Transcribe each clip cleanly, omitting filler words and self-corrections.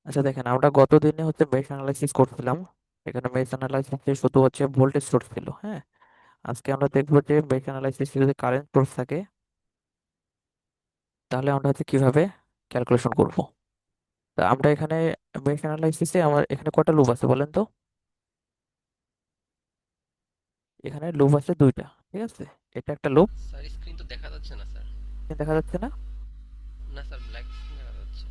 আচ্ছা দেখেন, আমরা গত দিনে হচ্ছে মেশ অ্যানালাইসিস করছিলাম। এখানে মেশ অ্যানালাইসিসে শুধু হচ্ছে ভোল্টেজ সোর্স ছিল, হ্যাঁ। আজকে আমরা দেখবো যে মেশ অ্যানালাইসিসে যদি কারেন্ট সোর্স থাকে, তাহলে আমরা হচ্ছে কিভাবে ক্যালকুলেশন করব। তা আমরা এখানে মেশ অ্যানালাইসিসে আমার এখানে কয়টা লুপ আছে বলেন তো? এখানে লুপ আছে দুইটা, ঠিক আছে। এটা একটা লুপ, স্যার স্ক্রিন তো দেখা যাচ্ছে না স্যার। দেখা যাচ্ছে না? না স্যার, ব্ল্যাক স্ক্রিন দেখা যাচ্ছে।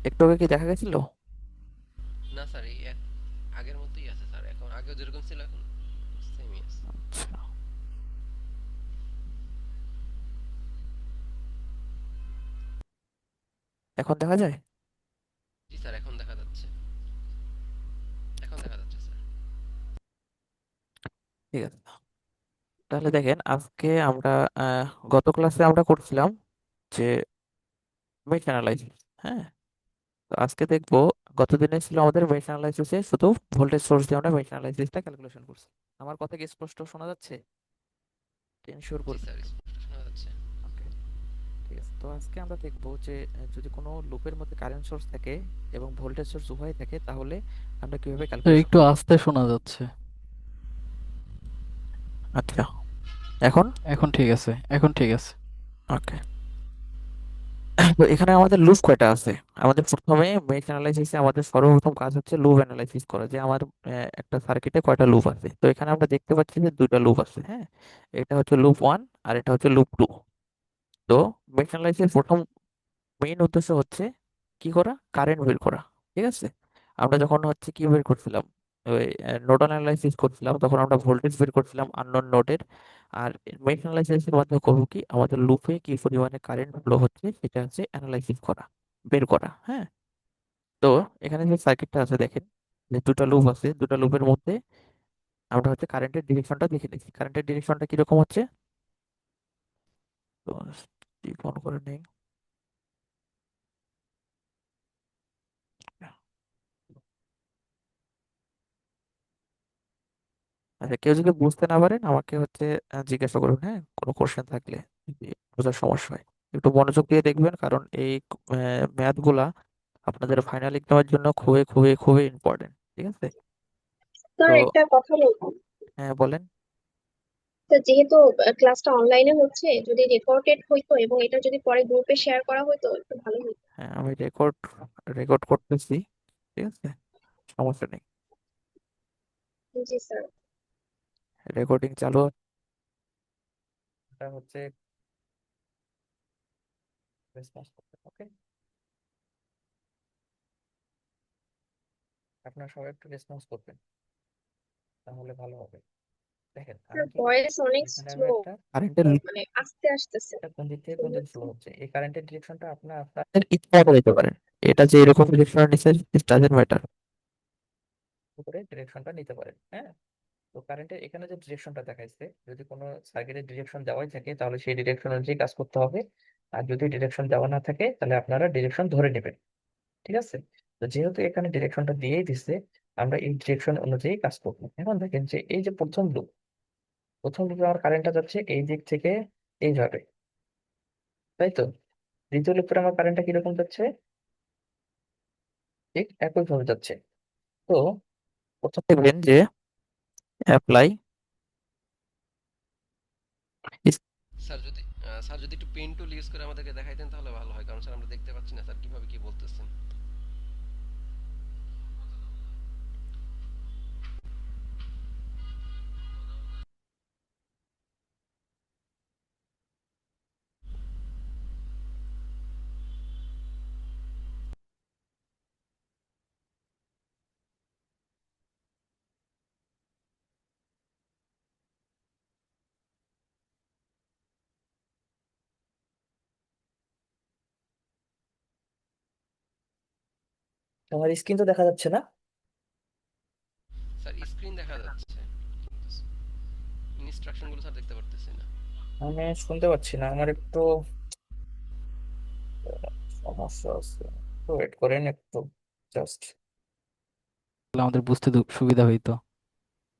একটু আগে কি দেখা গেছিল? না স্যার, আগের মতোই আছে স্যার, এখন আগেও যেরকম ছিল এখন সেমই আছে। আচ্ছা, এখন দেখা যায়? জি স্যার, এখন দেখা যাচ্ছে। এখন দেখা যাচ্ছে স্যার। ঠিক আছে, তাহলে দেখেন আজকে আমরা গত ক্লাসে আমরা করছিলাম যে মেশ অ্যানালাইসিস, হ্যাঁ। তো আজকে দেখবো, গত দিনে ছিল আমাদের মেশ অ্যানালাইসিসে শুধু ভোল্টেজ সোর্স দিয়ে আমরা মেশ অ্যানালাইসিসটা ক্যালকুলেশন করছি। আমার কথা কি স্পষ্ট শোনা যাচ্ছে? এনশিওর জি করবেন। স্যার, স্পষ্ট শোনা যাচ্ছে। ওকে, ঠিক আছে। তো আজকে আমরা দেখবো যে যদি কোনো লুপের মধ্যে কারেন্ট সোর্স থাকে এবং ভোল্টেজ সোর্স উভয় থাকে, তাহলে আমরা কিভাবে স্যার ক্যালকুলেশন একটু করব। আস্তে শোনা যাচ্ছে। আচ্ছা, এখন? এখন ঠিক আছে, এখন ঠিক আছে। ওকে। তো এখানে আমাদের লুপ কয়টা আছে? আমাদের প্রথমে মেশ অ্যানালাইসিসে আমাদের সর্বপ্রথম কাজ হচ্ছে লুপ অ্যানালাইসিস করা, যে আমার একটা সার্কিটে কয়টা লুপ আছে। তো এখানে আমরা দেখতে পাচ্ছি যে দুইটা লুপ আছে, হ্যাঁ। এটা হচ্ছে লুপ ওয়ান আর এটা হচ্ছে লুপ টু। তো মেশ অ্যানালাইসিস প্রথম মেইন উদ্দেশ্য হচ্ছে কি করা, কারেন্ট বের করা, ঠিক আছে। আমরা যখন হচ্ছে কি বের করছিলাম, ওই নোডাল অ্যানালাইসিস করছিলাম, তখন আমরা ভোল্টেজ বের করছিলাম আননোন নোডের। আর মেশ অ্যানালাইসিসের মাধ্যমে করবো কি, আমাদের লুপে কি পরিমাণে কারেন্ট ফ্লো হচ্ছে সেটা হচ্ছে অ্যানালাইসিস করা, বের করা, হ্যাঁ। তো এখানে যে সার্কিটটা আছে দেখেন, যে দুটো লুপ আছে, দুটো লুপের মধ্যে আমরা হচ্ছে কারেন্টের ডিরেকশনটা দেখে নিচ্ছি। কারেন্টের ডিরেকশনটা কিরকম হচ্ছে, তো ফোন করে নেই। আচ্ছা, কেউ যদি বুঝতে না পারেন আমাকে হচ্ছে জিজ্ঞাসা করুন, হ্যাঁ, কোনো কোশ্চেন থাকলে যদি বোঝার সমস্যা হয়। একটু মনোযোগ দিয়ে দেখবেন, কারণ এই ম্যাথ গুলা আপনাদের ফাইনাল এক্সামের জন্য খুবই খুবই খুবই ইম্পর্টেন্ট, ঠিক আছে। স্যার তো একটা কথা বলবো। হ্যাঁ, বলেন। তো যেহেতু ক্লাসটা অনলাইনে হচ্ছে, যদি রেকর্ডেড হইতো এবং এটা যদি পরে গ্রুপে শেয়ার করা হইতো একটু ভালো হতো। হ্যাঁ, আমি রেকর্ড রেকর্ড করতেছি, ঠিক আছে, সমস্যা নেই। জি স্যার। রেকর্ডিং চালু হচ্ছে, রেসপন্স করতে, ওকে। আপনারা সবাই একটু রেসপন্স করবেন, তাহলে ভালো হবে। দেখেন স্যার আমি কি করছি, ভয়েস অনেক এখানে আমি স্লো, একটা কারেন্টের, মানে আস্তে আসতেছে। এটা কোন দিক থেকে কোন দিকে শুনতেছি। ফ্লো হচ্ছে, এই কারেন্টের ডিরেকশনটা আপনাদের ইচ্ছা মতো দিতে পারেন। এটা যে এরকম ডিরেকশন নিচ্ছে, ইট ডাজন্ট ম্যাটার, করে ডিরেকশনটা নিতে পারেন, হ্যাঁ। তো কারেন্টের এখানে যে ডিরেকশনটা দেখাইছে, যদি কোনো সার্কিটের ডিরেকশন দেওয়াই থাকে তাহলে সেই ডিরেকশন অনুযায়ী কাজ করতে হবে। আর যদি ডিরেকশন দেওয়া না থাকে তাহলে আপনারা ডিরেকশন ধরে নেবেন, ঠিক আছে। তো যেহেতু এখানে ডিরেকশনটা দিয়েই দিচ্ছে, আমরা এই ডিরেকশন অনুযায়ী কাজ করবো। এখন দেখেন যে এই যে প্রথম লুপে আমার কারেন্টটা যাচ্ছে এই দিক থেকে এইভাবে, তাই তো। দ্বিতীয় লুপে আমার কারেন্টটা কিরকম যাচ্ছে, ঠিক একইভাবে যাচ্ছে। তো প্রথম দেখবেন যে অ্যাপ্লাই, স্যার যদি একটু পেন টুল ইউজ করে আমাদেরকে দেখাইতেন তাহলে ভালো হয়, কারণ স্যার আমরা দেখতে পাচ্ছি না স্যার কিভাবে কি বলতেছেন। তোমার স্ক্রিন তো দেখা যাচ্ছে না? স্যার স্ক্রিন দেখা যাচ্ছে, ইনস্ট্রাকশন গুলো স্যার দেখতে পারতেছি না। আমি শুনতে পাচ্ছি না, আমার একটু সমস্যা আছে, তো ওয়েট করেন একটু, জাস্ট। তাহলে আমাদের বুঝতে সুবিধা হইতো।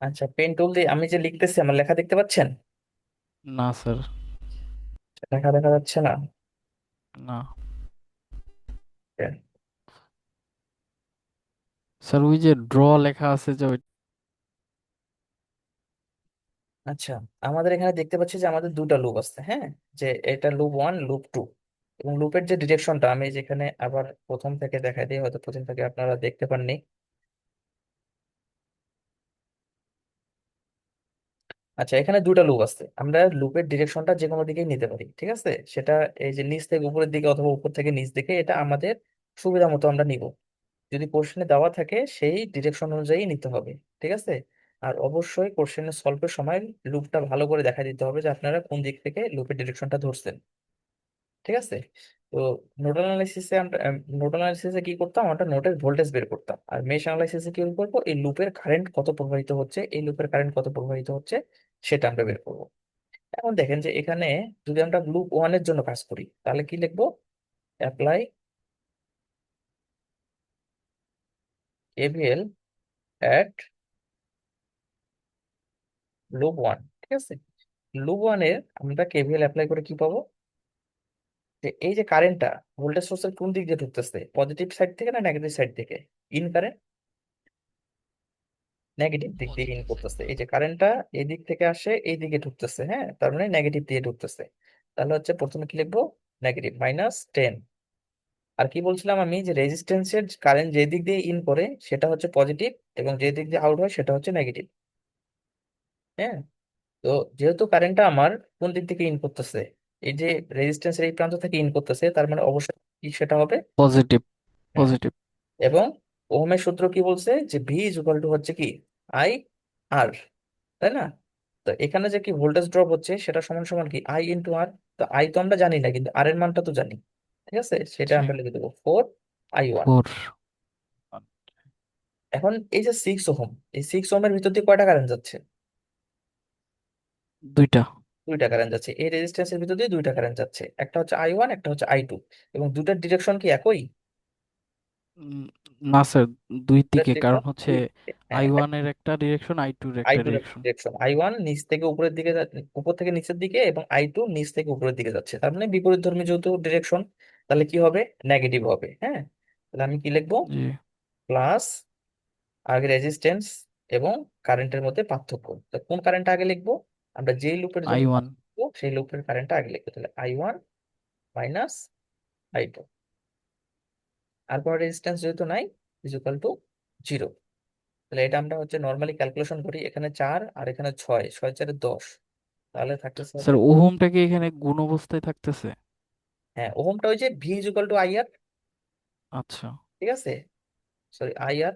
আচ্ছা, পেন টুল দিয়ে আমি যে লিখতেছি, আমার লেখা দেখতে পাচ্ছেন? না স্যার। লেখা দেখা যাচ্ছে না? না কেন? স্যার, ওই যে ড্র লেখা আছে যে আচ্ছা, আমাদের এখানে দেখতে পাচ্ছি যে আমাদের দুটা লুপ আছে, হ্যাঁ, যে এটা লুপ ওয়ান, লুপ টু, এবং লুপের যে ডিরেকশনটা আমি যেখানে আবার প্রথম থেকে দেখাই দিই, হয়তো প্রথম থেকে আপনারা দেখতে পাননি। আচ্ছা, এখানে দুটা লুপ আছে, আমরা লুপের ডিরেকশনটা যে কোনো দিকেই নিতে পারি, ঠিক আছে, সেটা এই যে নিচ থেকে উপরের দিকে অথবা উপর থেকে নিচ দিকে, এটা আমাদের সুবিধা মতো আমরা নিব। যদি কোশ্চেনে দেওয়া থাকে সেই ডিরেকশন অনুযায়ী নিতে হবে, ঠিক আছে। আর অবশ্যই কোশ্চেনে সলভের সময় লুপটা ভালো করে দেখা দিতে হবে যে আপনারা কোন দিক থেকে লুপের ডিরেকশনটা ধরছেন, ঠিক আছে। তো নোডাল অ্যানালাইসিসে আমরা নোডাল অ্যানালাইসিসে কি করতাম, আমরা নোডের ভোল্টেজ বের করতাম, আর মেশ অ্যানালাইসিসে কি করবো, এই লুপের কারেন্ট কত প্রবাহিত হচ্ছে, এই লুপের কারেন্ট কত প্রবাহিত হচ্ছে সেটা আমরা বের করবো। এখন দেখেন যে এখানে যদি আমরা লুপ ওয়ানের জন্য কাজ করি তাহলে কি লিখবো, apply KVL at loop one, ঠিক আছে। লুপ ওয়ানের আমরা কেভিএল অ্যাপ্লাই করে কি পাবো, যে এই যে কারেন্টটা ভোল্টেজ সোর্সের কোন দিক দিয়ে ঢুকতেছে, পজিটিভ সাইড থেকে না নেগেটিভ সাইড থেকে, ইন কারেন্ট নেগেটিভ দিক দিয়ে ইন পজিটিভ সাইড করতেছে, থেকে। এই যে কারেন্টটা এই দিক থেকে আসে এই দিকে ঢুকতেছে, হ্যাঁ, তার মানে নেগেটিভ দিয়ে ঢুকতেছে। তাহলে হচ্ছে প্রথমে কি লিখবো, নেগেটিভ -10। আর কি বলছিলাম আমি, যে রেজিস্ট্যান্সের কারেন্ট যে দিক দিয়ে ইন করে সেটা হচ্ছে পজিটিভ, এবং যে দিক দিয়ে আউট হয় সেটা হচ্ছে নেগেটিভ, হ্যাঁ। তো যেহেতু কারেন্টটা আমার কোন দিক থেকে ইন করতেছে, এই যে রেজিস্ট্যান্সের এই প্রান্ত থেকে ইন করতেছে, তার মানে অবশ্যই কি সেটা হবে, পজিটিভ। হ্যাঁ। পজিটিভ। এবং ওহমের সূত্র কি বলছে, যে ভি ইজ ইকুয়াল টু হচ্ছে কি আই আর, তাই না। তো এখানে যে কি ভোল্টেজ ড্রপ হচ্ছে সেটা সমান সমান কি আই ইন্টু আর। তো আই তো আমরা জানি না, কিন্তু আর এর মানটা তো জানি, ঠিক আছে, সেটা জি। আমরা লিখে দেবো 4I1। 4। এখন এই যে 6 ওহম, এই 6 ওহমের ভিতর দিয়ে কয়টা কারেন্ট যাচ্ছে, দুইটা। দুইটা কারেন্ট যাচ্ছে, এই রেজিস্ট্যান্সের ভিতর দিয়ে দুইটা কারেন্ট যাচ্ছে, একটা হচ্ছে I1, একটা হচ্ছে I2, এবং দুটার ডিরেকশন কি একই, উম, না স্যার, দুই দিকে, কারণ ডিরেকশন হচ্ছে হ্যাঁ, I1 এর একটা ডিরেকশন, I2 এর আই একটা টু ডিরেকশন। ডিরেকশন, I1 নিচ থেকে উপরের দিকে উপর থেকে নিচের দিকে, এবং I2 নিচ থেকে উপরের দিকে যাচ্ছে, তার মানে বিপরীতধর্মী যেহেতু ডিরেকশন, তাহলে কি হবে, নেগেটিভ হবে, হ্যাঁ। তাহলে আমি কি লিখবো, জি। প্লাস, আগে রেজিস্ট্যান্স এবং কারেন্টের মধ্যে পার্থক্য, তো কোন কারেন্টটা আগে লিখবো, আমরা যেই লুপের জন্য কাজ I1। করবো সেই লুপের কারেন্টটা আগে লিখবো, তাহলে I1 -I2, আর কোনো রেজিস্ট্যান্স যেহেতু নাই, ইজ ইকুয়াল টু 0। তাহলে এটা আমরা হচ্ছে নর্মালি ক্যালকুলেশন করি, এখানে 4 আর এখানে 6, 6 4 10, তাহলে থাকতেছে স্যার, হচ্ছে, ওহমটা কি এখানে গুণ অবস্থায় থাকতেছে? হ্যাঁ, ওহমটা ওই যে V is equal to I R, আচ্ছা। ঠিক আছে, সরি আই আর।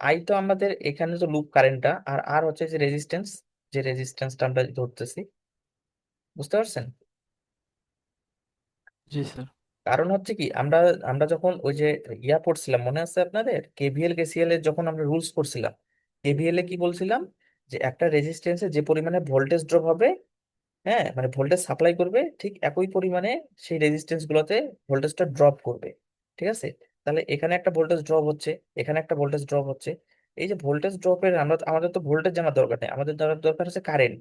আই তো আমাদের এখানে তো লুপ কারেন্টটা, আর আর হচ্ছে যে রেজিস্ট্যান্স, যে রেজিস্ট্যান্সটা আমরা ধরতেছি, বুঝতে পারছেন। জি স্যার। কারণ হচ্ছে কি, আমরা আমরা যখন ওই যে ইয়া পড়ছিলাম মনে আছে আপনাদের, কেভিএল কেসিএল এর যখন আমরা রুলস পড়ছিলাম, কেভিএল এ কি বলছিলাম, যে একটা রেজিস্ট্যান্সে যে পরিমাণে ভোল্টেজ ড্রপ হবে, হ্যাঁ, মানে ভোল্টেজ সাপ্লাই করবে, ঠিক একই পরিমাণে সেই রেজিস্ট্যান্স গুলোতে ভোল্টেজটা ড্রপ করবে, ঠিক আছে। তাহলে এখানে একটা ভোল্টেজ ড্রপ হচ্ছে, এখানে একটা ভোল্টেজ ড্রপ হচ্ছে, এই যে ভোল্টেজ ড্রপের আমরা আমাদের তো ভোল্টেজ জানার দরকার নেই, আমাদের দরকার হচ্ছে কারেন্ট।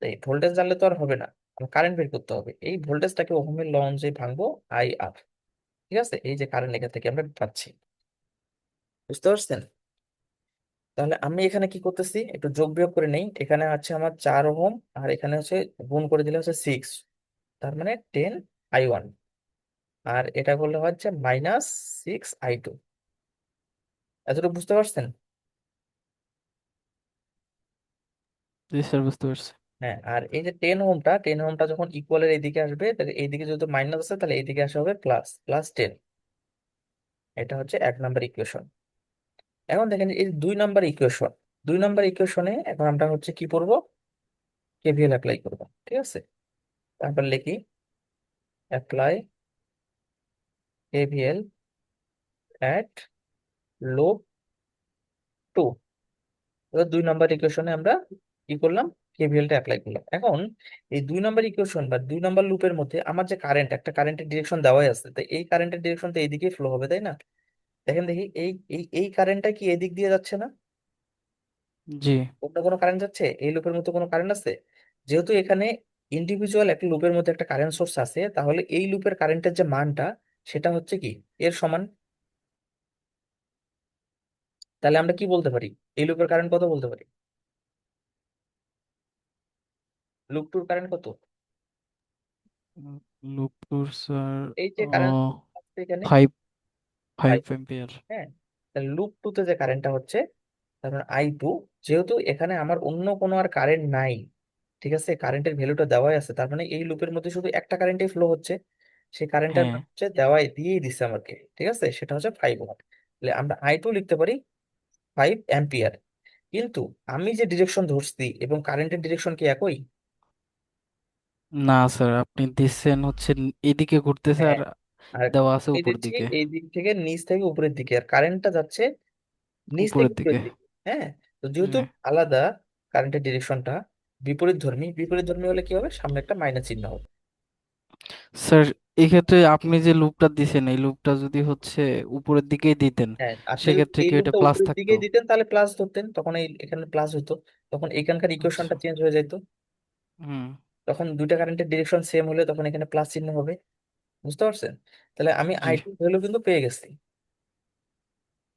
এই ভোল্টেজ জানলে তো আর হবে না, কারেন্ট বের করতে হবে, এই ভোল্টেজটাকে ওহমের ল অনুযায়ী ভাঙবো, আই আর, ঠিক আছে, এই যে কারেন্ট লেখা থেকে আমরা পাচ্ছি, বুঝতে পারছেন। তাহলে আমি এখানে কি করতেছি, একটু যোগ বিয়োগ করে নেই, এখানে আছে আমার 4 ওহম, আর এখানে হচ্ছে গুণ করে দিলে হচ্ছে 6, তার মানে 10I1, আর এটা করলে হচ্ছে -6I2। এতটুকু বুঝতে পারছেন। জি স্যার, বুঝতে পারছি। হ্যাঁ, আর এই যে 10 ওহমটা যখন ইকুয়ালের এইদিকে আসবে, তাহলে এইদিকে যেহেতু মাইনাস আছে তাহলে এইদিকে আসা হবে প্লাস, +10। এটা হচ্ছে 1 নম্বর ইকুয়েশন। এখন দেখেন এই 2 নম্বর ইকুয়েশন, 2 নম্বর ইকুয়েশনে এখন আমরা হচ্ছে কি করবো, কেভিএল অ্যাপ্লাই করবো, ঠিক আছে। তারপর লিখি apply KVL at loop two. এবার 2 নম্বর ইকুয়েশনে আমরা কি করলাম, কেভিএলটা অ্যাপ্লাই করলাম। এখন এই 2 নম্বর ইকুয়েশন বা 2 নম্বর লুপের মধ্যে আমার যে কারেন্ট, একটা কারেন্টের ডিরেকশন দেওয়াই আছে, তো এই কারেন্টের ডিরেকশন তো এইদিকেই ফ্লো হবে, তাই না। দেখেন দেখি এই এই কারেন্টটা কি এদিক দিয়ে যাচ্ছে না, জি। অন্য কোনো কারেন্ট যাচ্ছে, এই লুপের মধ্যে কোনো কারেন্ট আছে, যেহেতু এখানে ইন্ডিভিজুয়াল একটা লুপের মধ্যে একটা কারেন্ট সোর্স আছে, তাহলে এই লুপের কারেন্টের যে মানটা সেটা হচ্ছে কি এর সমান। তাহলে আমরা কি বলতে পারি, এই লুপের কারেন্ট কত বলতে পারি? লুপ টুর কারেন্ট কত? লুপ টুর স্যার এই যে কারেন্ট এখানে ফাইভ ফাইভ 5। এম্পিয়ার। হ্যাঁ, তাহলে লুপ টুতে যে কারেন্টটা হচ্ছে, তার মানে I2, যেহেতু এখানে আমার অন্য কোনো আর কারেন্ট নাই, ঠিক আছে, কারেন্টের ভ্যালুটা দেওয়াই আছে, তার মানে এই লুপের মধ্যে শুধু একটা কারেন্টই ফ্লো হচ্ছে, সেই কারেন্টের হ্যাঁ মান হচ্ছে দেওয়াই দিয়েই দিচ্ছে আমাকে, ঠিক আছে, সেটা হচ্ছে 5 ওহম। তাহলে আমরা I2 লিখতে পারি 5 অ্যাম্পিয়ার। কিন্তু আমি যে ডিরেকশন ধরছি এবং কারেন্টের ডিরেকশন কি একই? না স্যার, আপনি দিচ্ছেন হচ্ছে এদিকে ঘুরতেছে হ্যাঁ, আর আর দেওয়া আছে আমি উপর দিচ্ছি দিকে। এই দিক থেকে নিচ থেকে উপরের দিকে, আর কারেন্টটা যাচ্ছে নিচ থেকে উপরের দিকে। উপরের দিকে। হ্যাঁ, তো যেহেতু হ্যাঁ আলাদা কারেন্টের ডিরেকশনটা বিপরীত ধর্মী, বিপরীত ধর্মী হলে কি হবে, সামনে একটা মাইনাস চিহ্ন হবে। স্যার, এক্ষেত্রে আপনি যে লুপটা দিছেন এই লুপটা যদি হচ্ছে উপরের দিকেই দিতেন, হ্যাঁ, আপনি যদি সেক্ষেত্রে এই কি এটা লুপটা প্লাস উপরের থাকতো? দিকে দিতেন তাহলে প্লাস ধরতেন, তখন এই এখানে প্লাস হতো, তখন এখানকার আচ্ছা। ইকুয়েশনটা চেঞ্জ হয়ে যেত। হুম। তখন দুইটা কারেন্টের ডিরেকশন সেম হলে তখন এখানে প্লাস চিহ্ন হবে। বুঝতে পারছেন? তাহলে আমি জি। I2 ভ্যালু কিন্তু পেয়ে গেছি।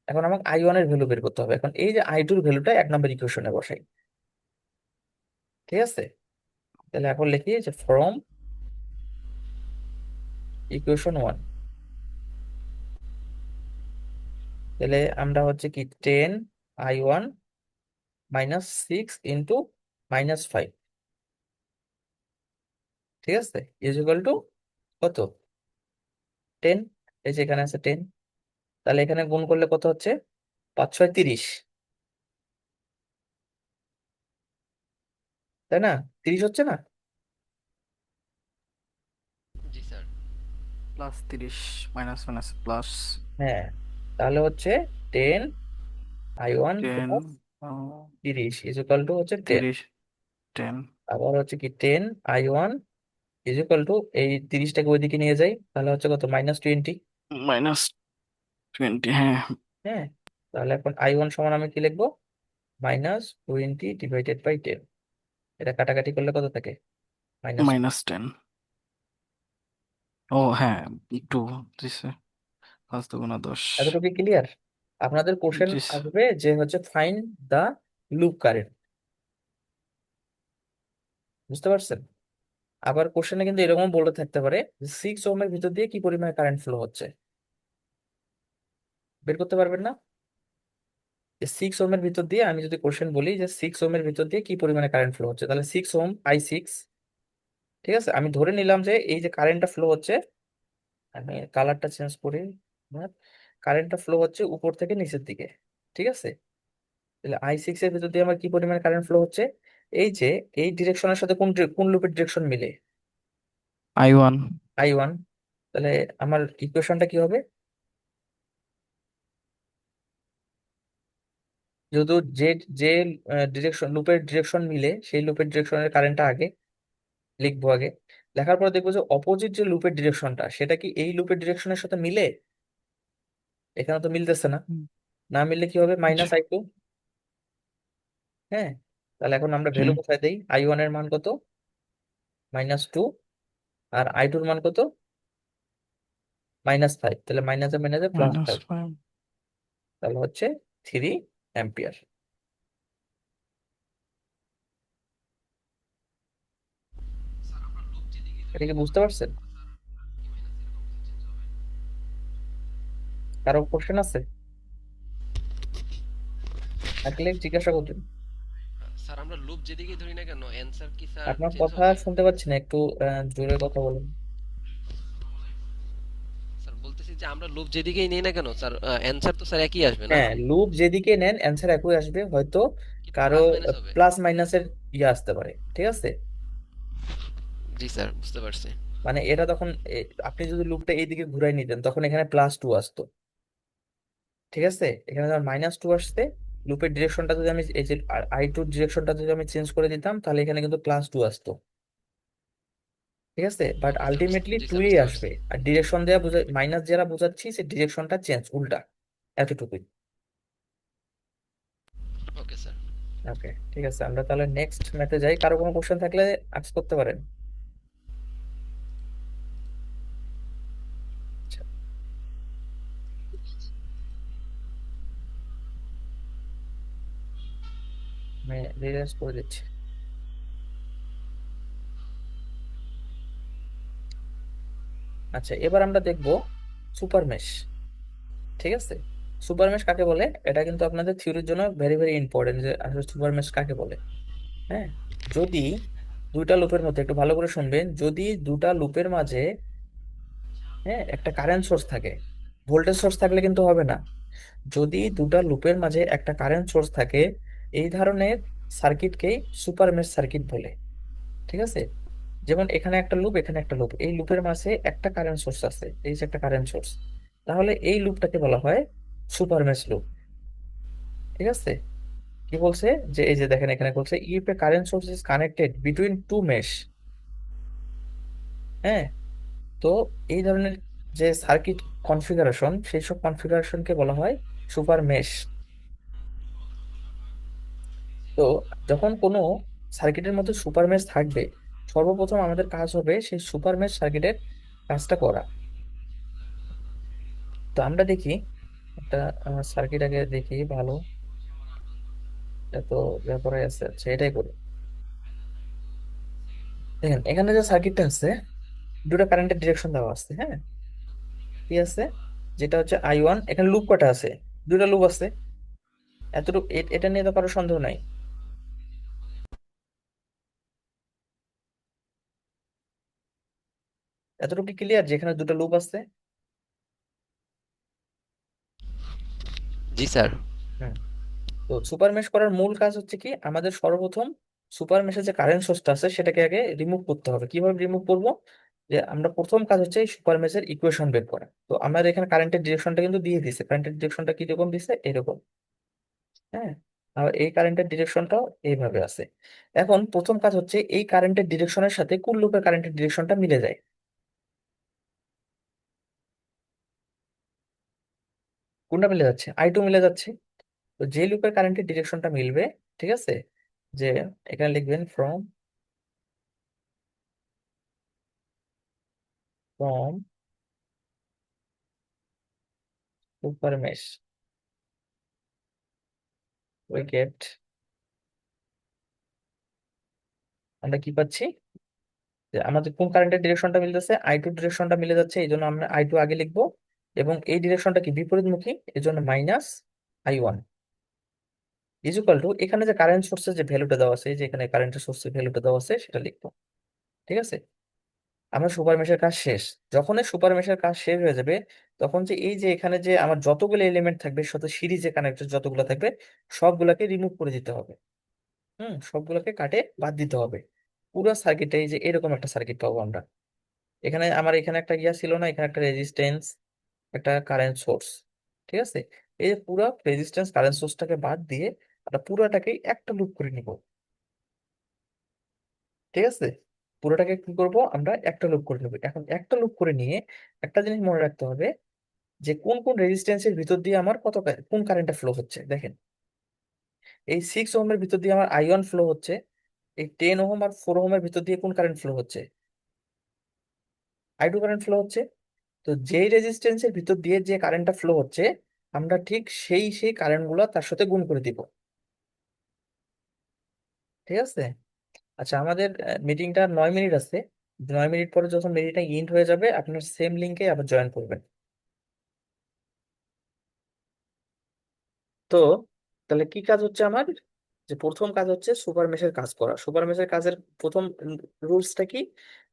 এখন আমাকে I1 এর ভ্যালু বের করতে হবে। এখন এই যে I2 ভ্যালুটা 1 নম্বর ইকুয়েশনে বসাই, ঠিক আছে। তাহলে এখন লিখি যে ফ্রম ইকুয়েশন 1, তাহলে আমরা হচ্ছে কি 10 I1 -6 × -5, ঠিক আছে, ইজ ইকুয়াল টু কত? 10। এই যে এখানে আছে 10, তাহলে এখানে গুণ করলে কত হচ্ছে? 5 × 6 = 30, তাই না? 30 হচ্ছে না? জি স্যার। +30, মাইনাস মাইনাস প্লাস হ্যাঁ, তাহলে হচ্ছে 10 I1 10, plus 30 is equal two হচ্ছে 10। 30, 10 আবার হচ্ছে কি 10 I1 ইজ ইকুয়াল টু, এই 30টাকে ওইদিকে নিয়ে যাই, তাহলে হচ্ছে কত, -20। -20। হ্যাঁ, হ্যাঁ, তাহলে এখন I1 সমান আমি কি লিখবো, -20 / 10। এটা কাটাকাটি করলে কত থাকে, মাইনাস। -10। ও হ্যাঁ, একটু দিছে, 5 × 10। এতটুকু ক্লিয়ার? আপনাদের কোশ্চেন জি আসবে যে হচ্ছে ফাইন্ড দা লুপ কারেন্ট। বুঝতে পারছেন? আবার কোশ্চেনে কিন্তু এরকম বলে থাকতে পারে যে 6 ওহমের ভিতর দিয়ে কি পরিমাণে কারেন্ট ফ্লো হচ্ছে, বের করতে পারবেন না? যে 6 ওহমের ভিতর দিয়ে আমি যদি কোশ্চেন বলি যে 6 ওহমের ভিতর দিয়ে কি পরিমাণে কারেন্ট ফ্লো হচ্ছে, তাহলে 6 ওহম I6, ঠিক আছে, আমি ধরে নিলাম যে এই যে কারেন্টটা ফ্লো হচ্ছে, আমি কালারটা চেঞ্জ করি, কারেন্টটা ফ্লো হচ্ছে উপর থেকে নিচের দিকে, ঠিক আছে। তাহলে I6 এর ভিতর দিয়ে আমার কি পরিমাণে কারেন্ট ফ্লো হচ্ছে, এই যে এই ডিরেকশনের সাথে কোন লুপের ডিরেকশন মিলে, I1। I1। তাহলে আমার ইকুয়েশনটা কি হবে, যেহেতু যে যে ডিরেকশন লুপের ডিরেকশন মিলে সেই লুপের ডিরেকশনের কারেন্টটা আগে লিখবো, আগে লেখার পর দেখবো যে অপোজিট যে লুপের ডিরেকশনটা সেটা কি এই লুপের ডিরেকশনের সাথে মিলে, এখানে তো মিলতেছে না, হুম, না মিললে কি হবে, জি -I2। হ্যাঁ, তাহলে এখন আমরা জি। ভ্যালু কোথায় দেই, I1 এর মান কত, -2, আর I2 এর মান কত, -5, তাহলে মাইনাসে মাইনাসে +5, -5। তাহলে হচ্ছে 3 অ্যাম্পিয়ার। স্যার আমরা লুপ যেদিকে এটা ধরি কি না বুঝতে কেন পারছেন? স্যার, কি মাইনাস এরকম কিছু চেঞ্জ হবে? কারো কোশ্চেন আছে? থাকলে জিজ্ঞাসা করবেন। স্যার আমরা লুপ যেদিকে ধরি না কেন অ্যান্সার কি স্যার আপনার চেঞ্জ কথা হবে? শুনতে পাচ্ছি না, একটু জোরে কথা বলুন। স্যার বলতেছি যে আমরা লুপ যেদিকেই নেই না কেন স্যার, অ্যান্সার তো স্যার একই আসবে না? হ্যাঁ, লুপ যেদিকে নেন অ্যান্সার একই আসবে, হয়তো কিন্তু কারো প্লাস মাইনাস হবে। প্লাস মাইনাসের ইয়ে আসতে পারে, ঠিক আছে। জি স্যার, বুঝতে পারছি। মানে এটা তখন আপনি যদি লুপটা এইদিকে ঘুরাই নিতেন তখন এখানে +2 আসতো, ঠিক আছে, এখানে যখন -2 আসছে, লুপের ডিরেকশনটা যদি আমি এই যে I2 ডিরেকশনটা যদি আমি চেঞ্জ করে দিতাম তাহলে এখানে কিন্তু +2 আসতো, ঠিক আছে, but okay sir, ultimately G 2 sir, ই বুঝতে পারছি। আসবে। আর ডিরেকশন দেওয়া বোঝা, মাইনাস যারা বোঝাচ্ছি সে ডিরেকশনটা চেঞ্জ উল্টা, এতটুকুই। Okay sir. ওকে, ঠিক আছে, আমরা তাহলে নেক্সট ম্যাথে যাই, কারো কোনো কোশ্চেন থাকলে আস্ক করতে পারেন। আমি রিঅ্যারেঞ্জ করে দিচ্ছি। আচ্ছা, এবার আমরা দেখব সুপার মেশ। ঠিক আছে, সুপার মেশ কাকে বলে? এটা কিন্তু আপনাদের থিওরির জন্য ভেরি ভেরি ইম্পর্টেন্ট যে আসলে সুপার মেশ কাকে বলে। হ্যাঁ, যদি দুইটা লুপের মধ্যে, একটু ভালো করে শুনবেন, যদি দুটা লুপের মাঝে হ্যাঁ একটা কারেন্ট সোর্স থাকে, ভোল্টেজ সোর্স থাকলে কিন্তু হবে না। যদি দুটা লুপের মাঝে একটা কারেন্ট সোর্স থাকে, এই ধরনের সার্কিটকেই সুপার মেশ সার্কিট বলে। ঠিক আছে, যেমন এখানে একটা লুপ, এখানে একটা লুপ, এই লুপের মাঝে একটা কারেন্ট সোর্স আছে, এই যে একটা কারেন্ট সোর্স, তাহলে এই লুপটাকে বলা হয় সুপার মেশ লুপ। ঠিক আছে, কি বলছে যে এই যে দেখেন এখানে বলছে if a current source is connected between two mesh. হ্যাঁ, তো এই ধরনের যে সার্কিট কনফিগারেশন, সেই সব কনফিগারেশনকে বলা হয় সুপার মেশ। তো যখন কোনো সার্কিটের মধ্যে সুপার মেশ থাকবে, সর্বপ্রথম আমাদের কাজ হবে সেই সুপার মেশ সার্কিটের কাজটা করা। তো আমরা দেখি একটা সার্কিট আগে দেখি ভালো, এত ব্যাপারে আছে। আচ্ছা, এটাই করি। দেখেন এখানে যে সার্কিটটা আছে, দুটো কারেন্টের ডিরেকশন দেওয়া আছে। হ্যাঁ, কি আছে? যেটা হচ্ছে I1, এখানে লুপ কটা আছে? দুটা লুপ আছে। এতটুকু এটা নিয়ে তো কারো সন্দেহ নাই। এতটুকু ক্লিয়ার যে এখানে দুটো লুপ আছে। জি স্যার। হুম, তো সুপার মেশ করার মূল কাজ হচ্ছে কি, আমাদের সর্বপ্রথম সুপার মেশে যে কারেন্ট সোর্সটা আছে সেটাকে আগে রিমুভ করতে হবে। কিভাবে রিমুভ করব? যে আমরা প্রথম কাজ হচ্ছে এই সুপার মেশের ইকুয়েশন বের করা। তো আমাদের এখানে কারেন্টের ডিরেকশনটা কিন্তু দিয়ে দিছে, কারেন্টের ডিরেকশনটা কি রকম দিছে? এরকম। হ্যাঁ, আর এই কারেন্টের ডিরেকশনটাও এইভাবে আছে। এখন প্রথম কাজ হচ্ছে এই কারেন্টের ডিরেকশনের সাথে কোন লুপের কারেন্টের ডিরেকশনটা মিলে যায়। কোনটা মিলে যাচ্ছে? I2 মিলে যাচ্ছে। তো যে লুপের কারেন্টের ডিরেকশনটা মিলবে, ঠিক আছে, যে এখানে লিখবেন from from super mesh we get, আমরা কি পাচ্ছি? যে আমাদের কোন কারেন্টের ডিরেকশনটা মিলতেছে? I2 ডিরেকশনটা মিলে যাচ্ছে, এই জন্য আমরা I2 আগে লিখবো। এবং এই ডিরেকশনটা কি বিপরীতমুখী, এই জন্য -I1 ইজ ইকুয়াল টু, এখানে যে কারেন্ট সোর্সের যে ভ্যালুটা দেওয়া আছে, এই যে এখানে কারেন্টের সোর্সের ভ্যালুটা দেওয়া আছে সেটা লিখবো। ঠিক আছে, আমার সুপার মেশের কাজ শেষ। যখনই সুপার মেশের কাজ শেষ হয়ে যাবে, তখন যে এই যে এখানে যে আমার যতগুলো এলিমেন্ট থাকবে, সাথে সিরিজে কানেক্টেড যতগুলো থাকবে, সবগুলোকে রিমুভ করে দিতে হবে। সবগুলোকে কাটে বাদ দিতে হবে। পুরো সার্কিটে এই যে এরকম একটা সার্কিট পাবো আমরা। এখানে আমার এখানে একটা ইয়া ছিল না, এখানে একটা রেজিস্ট্যান্স, একটা কারেন্ট সোর্স। ঠিক আছে, এই যে পুরো রেজিস্ট্যান্স কারেন্ট সোর্সটাকে বাদ দিয়ে আমরা পুরোটাকেই একটা লুপ করে নিব। ঠিক আছে, পুরোটাকে কি করব, আমরা একটা লুপ করে নেব। এখন একটা লুপ করে নিয়ে একটা জিনিস মনে রাখতে হবে, যে কোন কোন রেজিস্ট্যান্সের ভিতর দিয়ে আমার কোন কারেন্টটা ফ্লো হচ্ছে। দেখেন, এই 6 ওহমের ভিতর দিয়ে আমার I1 ফ্লো হচ্ছে। এই 10 ওহম আর 4 ওহমের ভিতর দিয়ে কোন কারেন্ট ফ্লো হচ্ছে? I2 কারেন্ট ফ্লো হচ্ছে। তো যেই রেজিস্ট্যান্সের ভিতর দিয়ে যে কারেন্টটা ফ্লো হচ্ছে, আমরা ঠিক সেই কারেন্ট গুলো তার সাথে গুণ করে দিব। ঠিক আছে, আচ্ছা, আমাদের মিটিংটা 9 মিনিট আছে। 9 মিনিট পরে যখন মিটিংটা এন্ড হয়ে যাবে, আপনার সেম লিঙ্কে আবার জয়েন করবেন। তো তাহলে কি কাজ হচ্ছে আমার? যে প্রথম কাজ হচ্ছে সুপার মেশের কাজ করা। সুপার মেশের কাজের প্রথম রুলসটা কি?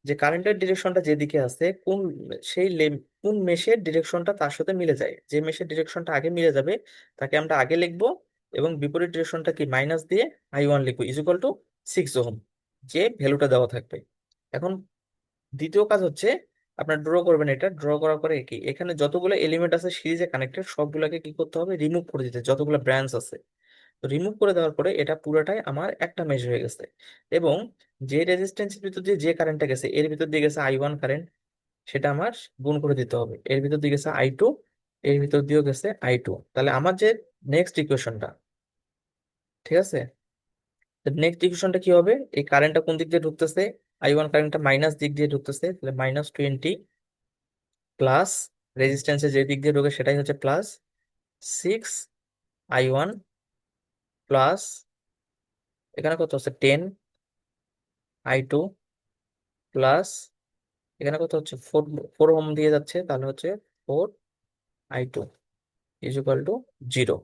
যে কারেন্টের ডিরেকশনটা যেদিকে আছে, কোন মেশের ডিরেকশনটা তার সাথে মিলে যায়, যে মেশের ডিরেকশনটা আগে মিলে যাবে তাকে আমরা আগে লিখবো। এবং বিপরীত ডিরেকশনটা কি, মাইনাস দিয়ে I1 লিখবো ইজ ইকুয়াল টু 6 ওহম, যে ভ্যালুটা দেওয়া থাকবে। এখন দ্বিতীয় কাজ হচ্ছে আপনার ড্র করবেন। এটা ড্র করার পরে কি, এখানে যতগুলো এলিমেন্ট আছে সিরিজে কানেক্টেড, সবগুলোকে কি করতে হবে, রিমুভ করে দিতে, যতগুলো ব্রাঞ্চ আছে। তো রিমুভ করে দেওয়ার পরে এটা পুরোটাই আমার একটা মেশ হয়ে গেছে। এবং যে রেজিস্ট্যান্সের ভিতর দিয়ে যে কারেন্টটা গেছে, এর ভিতর দিয়ে গেছে I1 কারেন্ট, সেটা আমার গুণ করে দিতে হবে। এর ভিতর দিয়ে গেছে I2, এর ভিতর দিয়েও গেছে I2। তাহলে আমার যে নেক্সট ইকুয়েশনটা, ঠিক আছে, নেক্সট ইকুয়েশনটা কি হবে? এই কারেন্টটা কোন দিক দিয়ে ঢুকতেছে? I1 কারেন্টটা মাইনাস দিক দিয়ে ঢুকতেছে, তাহলে -20 প্লাস রেজিস্ট্যান্সের যে দিক দিয়ে ঢোকে সেটাই হচ্ছে +6 I1 প্লাস এখানে কত হচ্ছে 10 I2 প্লাস এখানে কত হচ্ছে 4 ওহম দিয়ে যাচ্ছে, তাহলে হচ্ছে 4 I2 ইজ ইকুয়াল টু 0।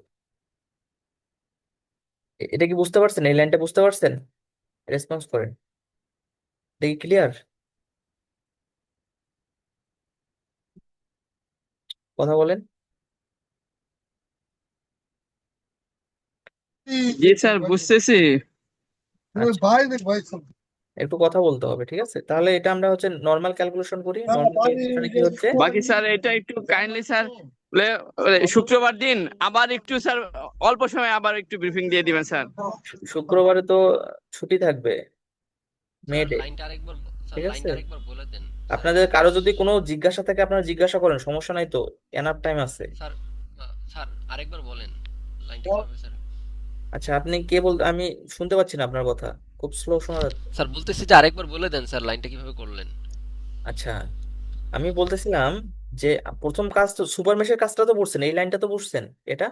এটা কি বুঝতে পারছেন? এই লাইনটা বুঝতে পারছেন? রেসপন্স করেন, দেখি ক্লিয়ার কথা বলেন। জি স্যার, বুঝতেছি। আচ্ছা, একটু কথা বলতে হবে, ঠিক আছে? তাহলে এটা আমরা হচ্ছে নর্মাল ক্যালকুলেশন করি। নর্মাল ক্যালকুলেশনে কি হচ্ছে, বাকি স্যার এটা একটু কাইন্ডলি স্যার শুক্রবার দিন আবার একটু স্যার অল্প সময় আবার একটু ব্রিফিং দিয়ে দিবেন স্যার। শুক্রবারে তো ছুটি থাকবে, মে স্যার ডে, লাইনটা আরেকবার স্যার ঠিক আছে? লাইনটা আরেকবার বলে দেন স্যার, আপনাদের একটু কারো যদি কোনো জিজ্ঞাসা থাকে আপনারা জিজ্ঞাসা করেন, সমস্যা নাই তো, এনাফ টাইম আছে। স্যার স্যার আরেকবার বলেন লাইনটা কিভাবে স্যার। আচ্ছা, আপনি কে আমি শুনতে পাচ্ছি না আপনার কথা, খুব স্লো শোনা যাচ্ছে। স্যার বলতেছি যে আরেকবার বলে দেন স্যার লাইনটা কিভাবে করলেন। আচ্ছা, আমি বলতেছিলাম যে প্রথম কাজ তো সুপার মেশের কাজটা তো বুঝছেন, এই লাইনটা তো বুঝছেন এটা।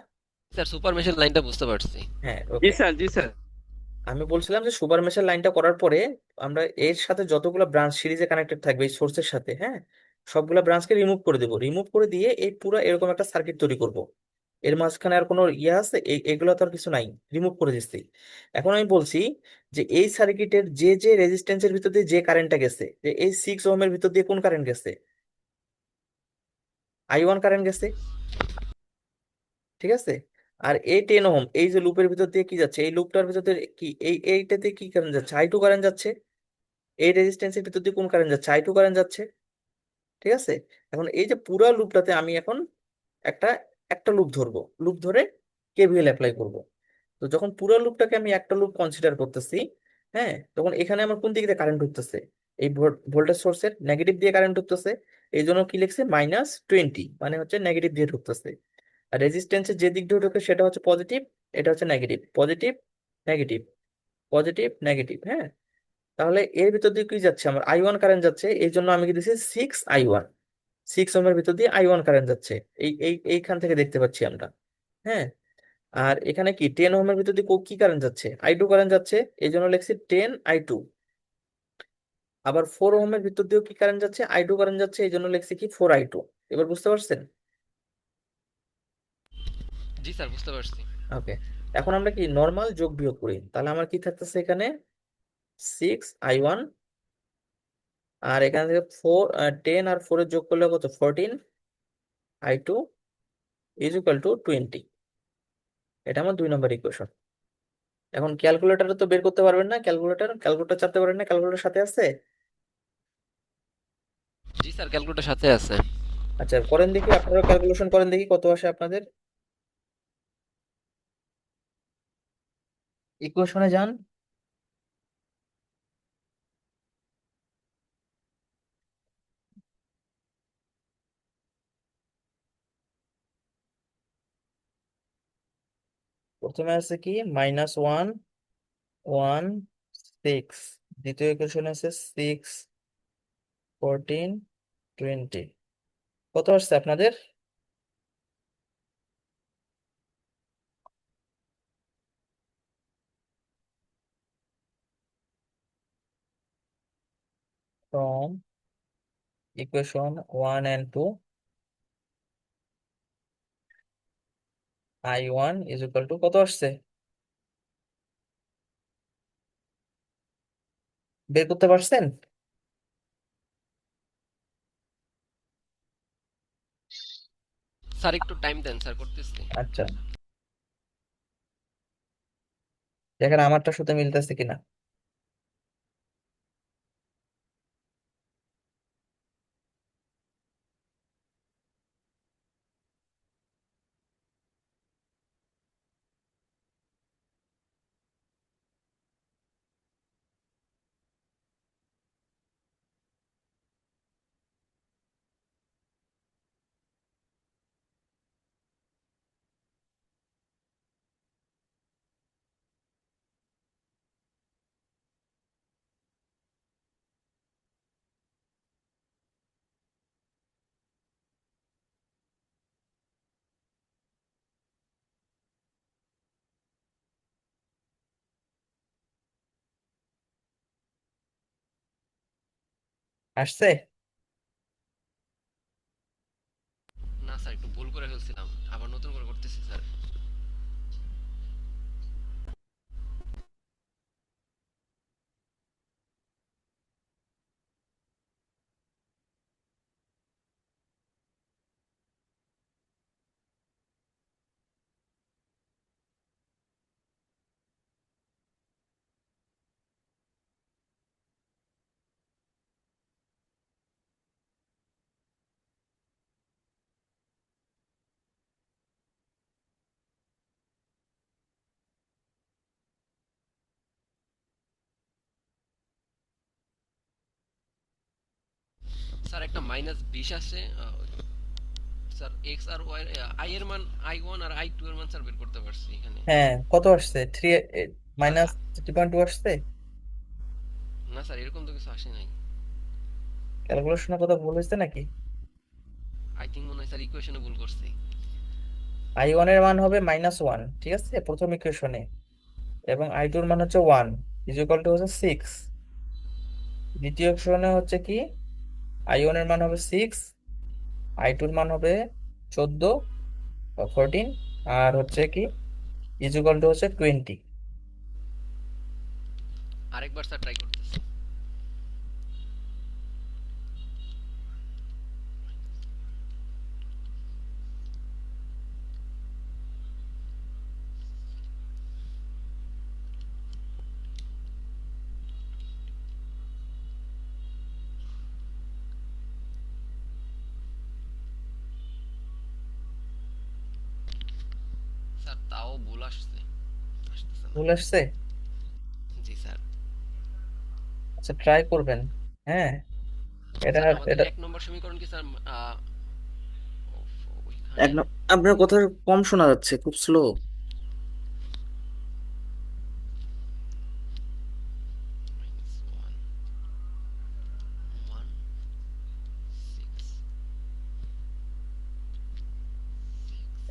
স্যার সুপার মেশের লাইনটা বুঝতে পারছি। হ্যাঁ, জি ওকে। স্যার, জি স্যার। আমি বলছিলাম যে সুপার মেশের লাইনটা করার পরে আমরা এর সাথে যতগুলো ব্রাঞ্চ সিরিজে কানেক্টেড থাকবে এই সোর্সের সাথে, হ্যাঁ, সবগুলা ব্রাঞ্চকে রিমুভ করে দেবো। রিমুভ করে দিয়ে এই পুরো এরকম একটা সার্কিট তৈরি করব। এর মাঝখানে আর কোনো ইয়ে আছে? এগুলো তো আর কিছু নাই, রিমুভ করে দিচ্ছি। এখন আমি বলছি যে এই সার্কিটের যে যে রেজিস্ট্যান্সের ভিতর দিয়ে যে কারেন্টটা গেছে, যে এই 6 ওহমের ভিতর দিয়ে কোন কারেন্ট গেছে, I1 কারেন্ট গেছে, ঠিক আছে? আর এই 10 ওহম এই যে লুপের ভিতর দিয়ে কি যাচ্ছে, এই লুপটার ভিতর দিয়ে কি এইটাতে কি কারেন্ট যাচ্ছে, I2 কারেন্ট যাচ্ছে। এই রেজিস্ট্যান্সের ভিতর দিয়ে কোন কারেন্ট যাচ্ছে, I2 কারেন্ট যাচ্ছে, ঠিক আছে? এখন এই যে পুরা লুপটাতে আমি এখন একটা একটা লুপ ধরবো, লুপ ধরে কেভিএল অ্যাপ্লাই করব। তো যখন পুরো লুপটাকে আমি একটা লুপ কনসিডার করতেছি, হ্যাঁ, তখন এখানে আমার কোন দিক দিয়ে কারেন্ট ঢুকতেছে, এই ভোল্টেজ সোর্সের নেগেটিভ দিয়ে কারেন্ট ঢুকতেছে। এই জন্য কি লিখছে, -20, মানে হচ্ছে নেগেটিভ দিয়ে ঢুকতেছে। আর রেজিস্ট্যান্সের যে দিক দিয়ে ঢুকে সেটা হচ্ছে পজিটিভ, এটা হচ্ছে negative, positive negative, positive negative, হ্যাঁ। তাহলে এর ভিতর দিয়ে কি যাচ্ছে, আমার I1 কারেন্ট যাচ্ছে, এই জন্য আমি কি দিচ্ছি 6 I1, 6 ওহমের ভিতর দিয়ে I1 কারেন্ট যাচ্ছে, এইখান থেকে দেখতে পাচ্ছি আমরা, হ্যাঁ। আর এখানে কি 10 ওহমের ভিতর দিয়ে কি কারেন্ট যাচ্ছে, I2 কারেন্ট যাচ্ছে, এই জন্য লিখছি 10 I2। আবার 4 ওহমের ভিতর দিয়েও কি কারেন্ট যাচ্ছে, I2 কারেন্ট যাচ্ছে, এই জন্য লিখছি কি 4I2। এবার বুঝতে পারছেন? জি স্যার বুঝতে পারছি। ওকে। এখন আমরা কি নর্মাল যোগ বিয়োগ করি, তাহলে আমার কি থাকতেছে এখানে 6I1, আর এখান থেকে 10 আর 4 এর যোগ করলে কত, 14I2 ইজ ইকুয়াল টু 20। এটা আমার 2 নম্বর ইকুয়েশন। এখন ক্যালকুলেটরে তো বের করতে পারবেন না, ক্যালকুলেটর চাপতে পারেন না, ক্যালকুলেটর সাথে আছে। জি স্যার ক্যালকুলেটর সাথে আছে। আচ্ছা, করেন দেখি, আপনারা ক্যালকুলেশন করেন দেখি কত আসে আপনাদের। ইকুয়েশনে যান। প্রথমে আছে কি -1 1 6, দ্বিতীয় ইকুয়েশনে আছে 6 14 20। কত আসছে আপনাদের? From equation 1 and 2, I1 is equal two কত আসছে, বের করতে পারছেন? স্যার একটু টাইম দেন স্যার, করতেছি। আচ্ছা, দেখেন আমারটার সাথে মিলতেছে কিনা। আসছে? না স্যার, একটু ভুল করে ফেলছিলাম, আবার নতুন করে করতেছি স্যার। স্যার একটা -20 আছে স্যার, এক্স আর ওয়াই, আই এর মান I1 আর I2 এর মান স্যার বের করতে পারছি এখানে। হ্যাঁ, কত আসছে? স্যার -3.2 আসছে। না স্যার, এরকম তো কিছু আসে নাই। ক্যালকুলেশনের কথা ভুল হয়েছে নাকি? আই থিঙ্ক মনে হয় স্যার ইকুয়েশনে ভুল করছি। I1 এর মান হবে -1, ঠিক আছে, প্রথম ইকুয়েশনে। এবং I2 এর মান হচ্ছে 1, ইজ ইকুয়াল টু হচ্ছে 6। দ্বিতীয় ইকুয়েশনে হচ্ছে কি, I1 এর মান হবে 6, I2 এর মান হবে 14 বা 14, আর হচ্ছে কি ইজ ইকুয়াল টু হচ্ছে 20। আরেকবার স্যার ট্রাই করতেছি। স্যার তাও ভুল আসছে, আসতেছে না। ভুল আসছে? জি স্যার। আচ্ছা, ট্রাই করবেন। হ্যাঁ, এটা স্যার আমাদের এটা 1 নম্বর সমীকরণ কি স্যার? এক ওইখানে ন- আপনার কথা কম শোনা যাচ্ছে, খুব স্লো। -1 1 6।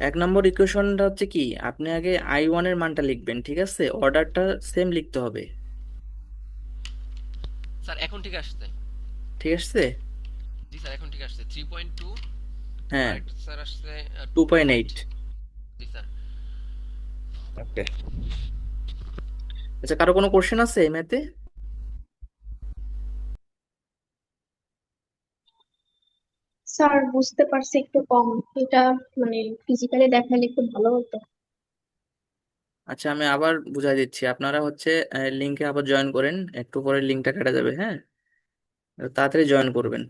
1 নম্বর ইকুয়েশনটা হচ্ছে কি, আপনি আগে I1 এর মানটা লিখবেন, ঠিক আছে, অর্ডারটা সেম লিখতে হবে। স্যার এখন ঠিক আসছে। ঠিক আছে। জি স্যার, এখন ঠিক আসছে 3.2। হ্যাঁ, আর একটা স্যার আসছে 2.8। 2.8। জি স্যার। ওকে। আচ্ছা, কারো কোনো কোশ্চেন আছে এই ম্যাথে? স্যার বুঝতে পারছি একটু কম। এটা মানে ফিজিক্যালি দেখালে খুব ভালো হতো। আচ্ছা, আমি আবার বুঝাই দিচ্ছি, আপনারা হচ্ছে লিঙ্কে আবার জয়েন করেন, একটু পরে লিঙ্কটা কেটে যাবে, হ্যাঁ, তাড়াতাড়ি জয়েন করবেন।